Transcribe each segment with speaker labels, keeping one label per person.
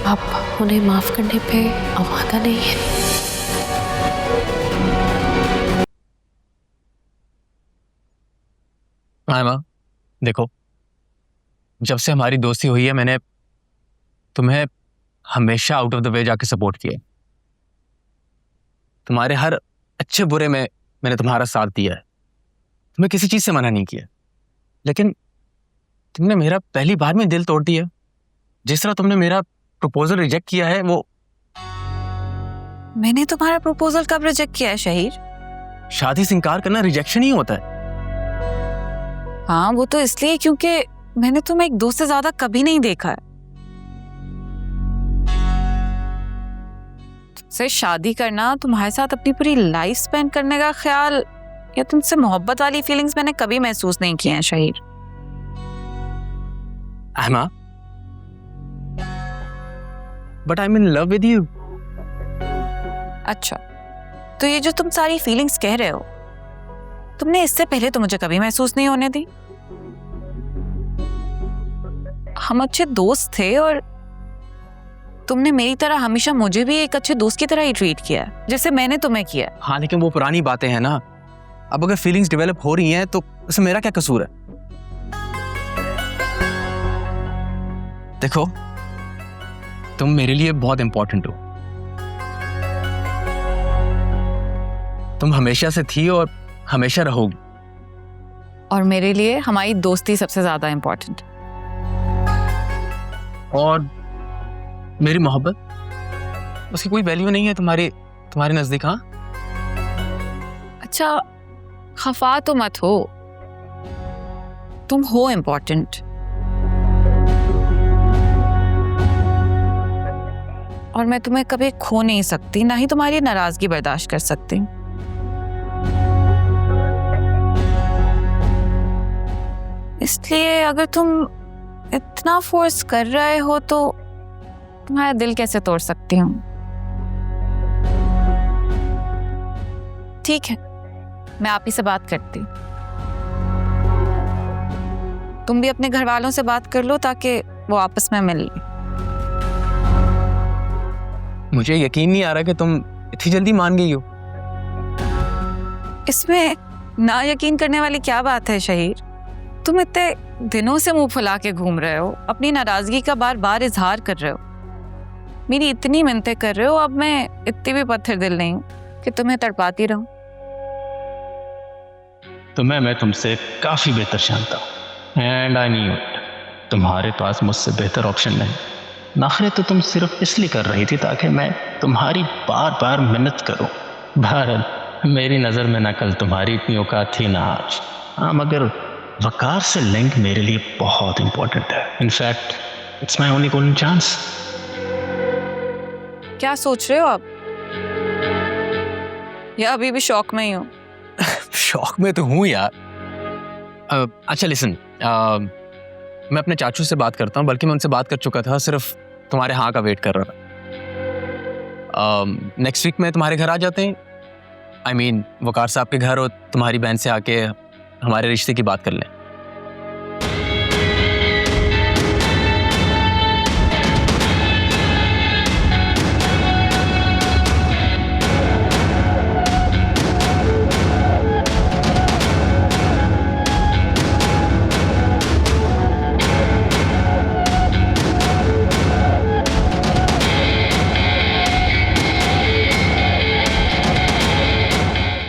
Speaker 1: अब उन्हें माफ करने पे आवाज़ नहीं है।
Speaker 2: हाँ माँ, देखो, जब से हमारी दोस्ती हुई है मैंने तुम्हें हमेशा आउट ऑफ द वे जाके सपोर्ट किया है। तुम्हारे हर अच्छे बुरे में मैंने तुम्हारा साथ दिया है, तुम्हें किसी चीज से मना नहीं किया। लेकिन तुमने मेरा पहली बार में दिल तोड़ दिया। जिस तरह तुमने मेरा प्रपोजल रिजेक्ट किया है वो।
Speaker 3: मैंने तुम्हारा प्रपोजल कब रिजेक्ट किया है शहीर?
Speaker 2: शादी से इनकार करना रिजेक्शन ही होता है।
Speaker 3: हाँ, वो तो इसलिए क्योंकि मैंने तुम्हें एक दोस्त से ज्यादा कभी नहीं देखा है। तुमसे शादी करना, तुम्हारे साथ अपनी पूरी लाइफ स्पेंड करने का ख्याल या तुमसे मोहब्बत वाली फीलिंग्स मैंने कभी महसूस नहीं किए हैं शहीर।
Speaker 2: अहमा, but I am in love with you.
Speaker 3: अच्छा, तो ये जो तुम सारी फीलिंग्स कह रहे हो, तुमने इससे पहले तो मुझे कभी महसूस नहीं होने दी। हम अच्छे दोस्त थे और तुमने मेरी तरह हमेशा मुझे भी एक अच्छे दोस्त की तरह ही ट्रीट किया है, जैसे मैंने तुम्हें किया।
Speaker 2: हाँ, लेकिन वो पुरानी बातें हैं ना। अब अगर फीलिंग्स डेवलप हो रही हैं तो उसमें मेरा क्या कसूर है? देखो, तुम मेरे लिए बहुत इंपॉर्टेंट हो। तुम हमेशा से थी और हमेशा रहोगी।
Speaker 3: और मेरे लिए हमारी दोस्ती सबसे ज्यादा इंपॉर्टेंट।
Speaker 2: और मेरी मोहब्बत, उसकी कोई वैल्यू नहीं है तुम्हारे नजदीक। हाँ,
Speaker 3: अच्छा, खफा तो मत हो, तुम हो इंपॉर्टेंट। और मैं तुम्हें कभी खो नहीं सकती, ना ही तुम्हारी नाराजगी बर्दाश्त कर सकती। इसलिए अगर तुम इतना फोर्स कर रहे हो तो तुम्हारा दिल कैसे तोड़ सकती हूँ? ठीक है, मैं आप ही से बात करती। तुम भी अपने घर वालों से बात कर लो ताकि वो आपस में मिल लें।
Speaker 2: मुझे यकीन नहीं आ रहा कि तुम इतनी जल्दी मान गई हो।
Speaker 3: इसमें ना यकीन करने वाली क्या बात है शहीर? तुम इतने दिनों से मुंह फुला के घूम रहे हो, अपनी नाराजगी का बार बार इजहार कर रहे हो, मेरी इतनी मिन्नतें कर रहे हो। अब मैं इतनी भी पत्थर दिल नहीं हूं कि तुम्हें तड़पाती रहूं।
Speaker 4: मैं तुमसे काफी बेहतर जानता हूँ एंड आई न्यू इट। तुम्हारे पास मुझसे बेहतर ऑप्शन नहीं। नखरे तो तुम सिर्फ इसलिए कर रही थी ताकि मैं तुम्हारी बार बार मिन्नत करूं। बहरहाल मेरी नज़र में ना कल तुम्हारी इतनी औकात थी ना आज। हाँ, मगर वकार से लिंक मेरे लिए बहुत इंपॉर्टेंट है। In fact it's my only golden chance.
Speaker 3: क्या सोच रहे हो आप? या अभी भी शौक में ही हो?
Speaker 2: शौक में तो हूँ यार। अच्छा लिसन, मैं अपने चाचू से बात करता हूँ, बल्कि मैं उनसे बात कर चुका था, सिर्फ तुम्हारे हाँ का वेट कर रहा था। नेक्स्ट वीक में तुम्हारे घर आ जाते हैं। आई मीन वकार साहब के घर, और तुम्हारी बहन से आके हमारे रिश्ते की बात कर लें।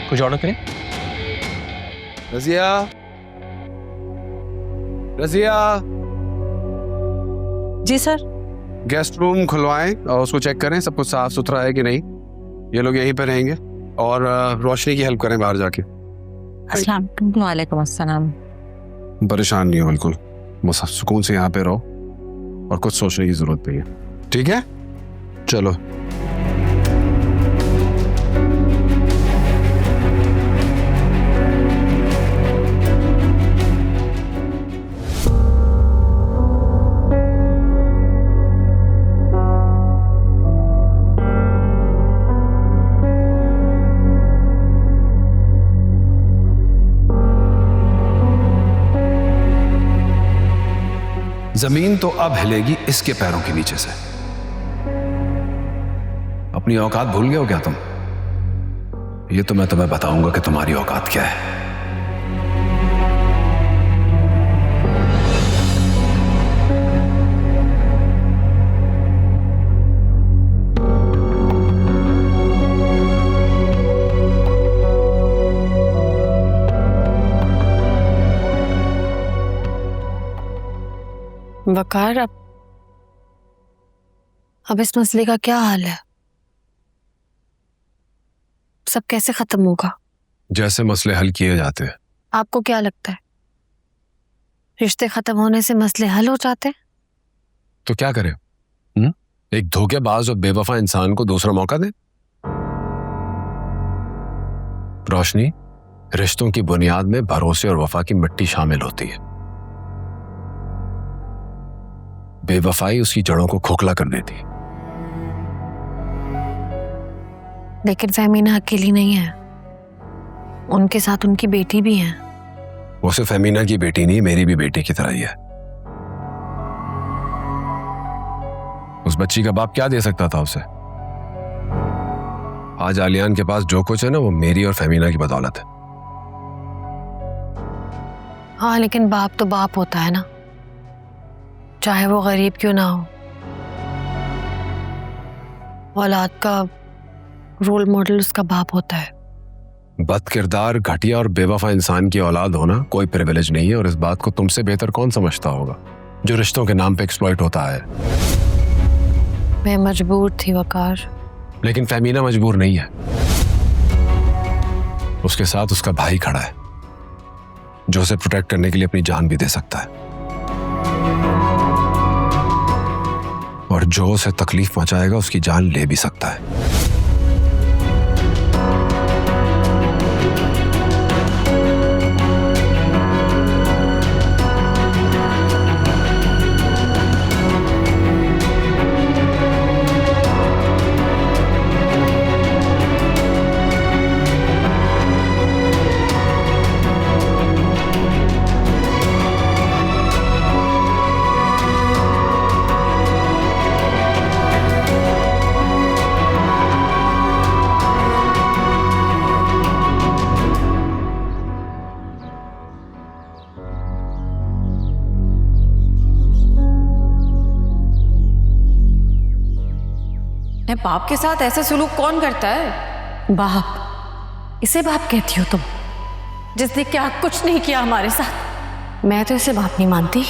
Speaker 2: कुछ ऑर्डर करें?
Speaker 5: रज़िया, रज़िया।
Speaker 1: जी सर।
Speaker 5: गेस्ट रूम खुलवाएं और उसको चेक करें सब कुछ साफ सुथरा है कि नहीं। ये लोग यहीं पे रहेंगे और रोशनी की हेल्प करें बाहर जाके।
Speaker 1: अस्सलाम वालेकुम। अस्सलाम।
Speaker 5: परेशान नहीं हो बिल्कुल, बस सुकून से यहाँ पे रहो और कुछ सोचने की जरूरत नहीं है, ठीक है? चलो। जमीन तो अब हिलेगी इसके पैरों के नीचे से। अपनी औकात भूल गए हो क्या तुम? ये तो मैं तुम्हें बताऊंगा कि तुम्हारी औकात क्या है।
Speaker 1: वकार, अब इस मसले का क्या हाल है? सब कैसे खत्म होगा?
Speaker 5: जैसे मसले हल किए जाते हैं।
Speaker 1: आपको क्या लगता है रिश्ते खत्म होने से मसले हल हो जाते हैं?
Speaker 5: तो क्या करें? एक धोखेबाज और बेवफा इंसान को दूसरा मौका दे? रोशनी, रिश्तों की बुनियाद में भरोसे और वफा की मिट्टी शामिल होती है। बेवफाई उसकी जड़ों को खोखला कर देती।
Speaker 1: लेकिन फहमीना अकेली नहीं है, उनके साथ उनकी बेटी भी है।
Speaker 5: वो सिर्फ फहमीना की बेटी नहीं, मेरी भी बेटी की तरह ही है। उस बच्ची का बाप क्या दे सकता था उसे? आज आलियान के पास जो कुछ है ना, वो मेरी और फहमीना की बदौलत है।
Speaker 1: हाँ, लेकिन बाप तो बाप होता है ना, चाहे वो गरीब क्यों ना हो। औलाद का रोल मॉडल उसका बाप होता है।
Speaker 5: बदकिरदार, घटिया और बेवफा इंसान की औलाद होना कोई प्रिविलेज नहीं है, और इस बात को तुमसे बेहतर कौन समझता होगा जो रिश्तों के नाम पे एक्सप्लॉइट होता है।
Speaker 1: मैं मजबूर थी वकार।
Speaker 5: लेकिन फहमीना मजबूर नहीं है। उसके साथ उसका भाई खड़ा है जो उसे प्रोटेक्ट करने के लिए अपनी जान भी दे सकता है, और जो उसे तकलीफ पहुंचाएगा उसकी जान ले भी सकता है।
Speaker 3: बाप के साथ ऐसा सुलूक कौन करता है?
Speaker 1: बाप? इसे बाप कहती हो तुम, जिसने क्या कुछ नहीं किया हमारे साथ? मैं तो इसे बाप नहीं मानती।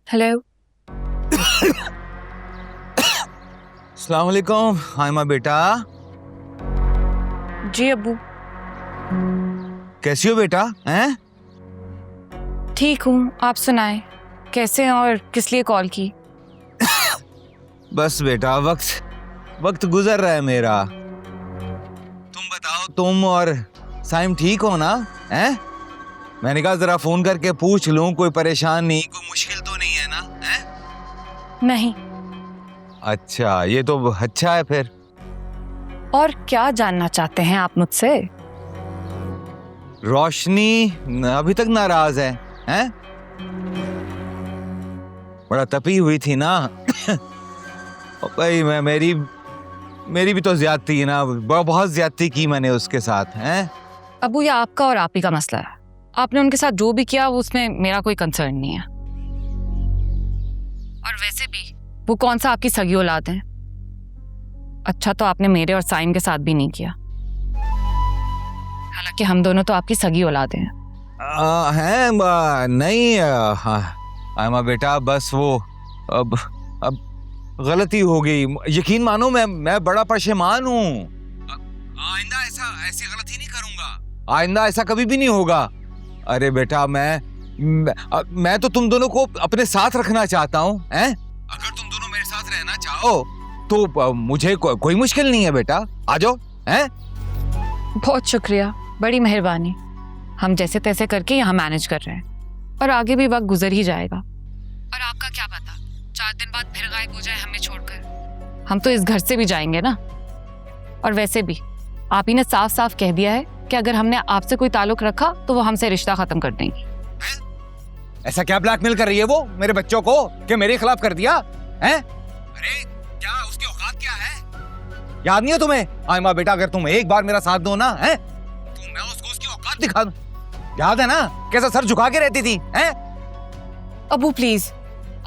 Speaker 3: हेलो।
Speaker 6: अस्सलाम वालेकुम। हाय माँ बेटा।
Speaker 3: जी अब्बू।
Speaker 6: कैसी हो बेटा? हैं?
Speaker 3: ठीक हूँ, आप सुनाएं, कैसे हैं और किस लिए कॉल की?
Speaker 6: बस बेटा वक्त गुजर रहा है मेरा। तुम बताओ, तुम और साइम ठीक हो ना? हैं? मैंने कहा जरा फोन करके पूछ लूं, कोई परेशान नहीं, कोई मुश्किल तो नहीं है ना? हैं?
Speaker 3: नहीं।
Speaker 6: अच्छा, ये तो अच्छा है फिर।
Speaker 3: और क्या जानना चाहते हैं आप मुझसे?
Speaker 6: रोशनी अभी तक नाराज है? हैं? बड़ा तपी हुई थी ना। और भाई मेरी भी तो ज्यादती है ना, बहुत ज्यादती की मैंने उसके साथ। हैं?
Speaker 3: अबू, ये आपका और आप ही का मसला है। आपने उनके साथ जो भी किया उसमें मेरा कोई कंसर्न नहीं है। और वैसे भी वो कौन सा आपकी सगी औलाद है? अच्छा तो आपने मेरे और साइम के साथ भी नहीं किया, हालांकि हम दोनों तो आपकी सगी औलाद हैं।
Speaker 6: नहीं, आयमा बेटा बस वो अब गलती हो गई, यकीन मानो मैं बड़ा परेशान हूँ। आइंदा ऐसी गलती नहीं करूंगा, आइंदा ऐसा कभी भी नहीं होगा। अरे बेटा मैं तो तुम दोनों को अपने साथ रखना चाहता हूँ, हैं? अगर तुम दोनों मेरे साथ रहना चाहो तो मुझे कोई मुश्किल नहीं है बेटा, आ जाओ, हैं?
Speaker 3: बहुत शुक्रिया, बड़ी मेहरबानी। हम जैसे तैसे करके यहाँ मैनेज कर रहे हैं और आगे भी वक्त गुजर ही जाएगा। और आपका क्या पता 4 दिन बाद फिर गायब हो जाए हमें छोड़कर। हम तो इस घर से भी जाएंगे ना। और वैसे भी आप ही ने साफ साफ कह दिया है कि अगर हमने आपसे कोई ताल्लुक रखा तो वो हमसे रिश्ता खत्म कर देंगी।
Speaker 6: ऐसा क्या ब्लैकमेल कर रही है वो मेरे बच्चों को कि मेरे खिलाफ कर दिया है? अरे क्या उसकी औकात क्या है? याद नहीं है तुम्हें? आयमा बेटा अगर तुम एक बार मेरा साथ दो ना, है तो मैं उसकी औकात दिखा दूं। याद है ना कैसा सर झुका के रहती थी, हैं?
Speaker 3: अबू प्लीज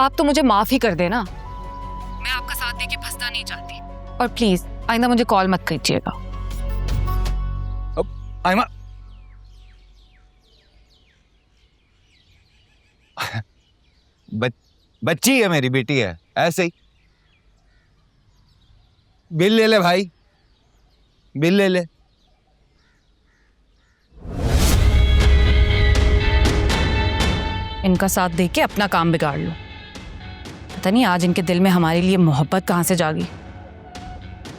Speaker 3: आप तो मुझे माफ ही कर देना, मैं आपका साथ देके फंसना नहीं चाहती। और प्लीज आइंदा मुझे कॉल मत कीजिएगा।
Speaker 6: आयमा बच्ची है मेरी, बेटी है, ऐसे ही। बिल ले ले भाई, बिल ले ले।
Speaker 3: इनका साथ देके अपना काम बिगाड़ लो। पता नहीं आज इनके दिल में हमारे लिए मोहब्बत कहाँ से जागी।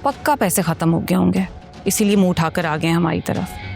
Speaker 3: पक्का पैसे खत्म हो गए होंगे, इसीलिए मुंह उठाकर आ गए हमारी तरफ।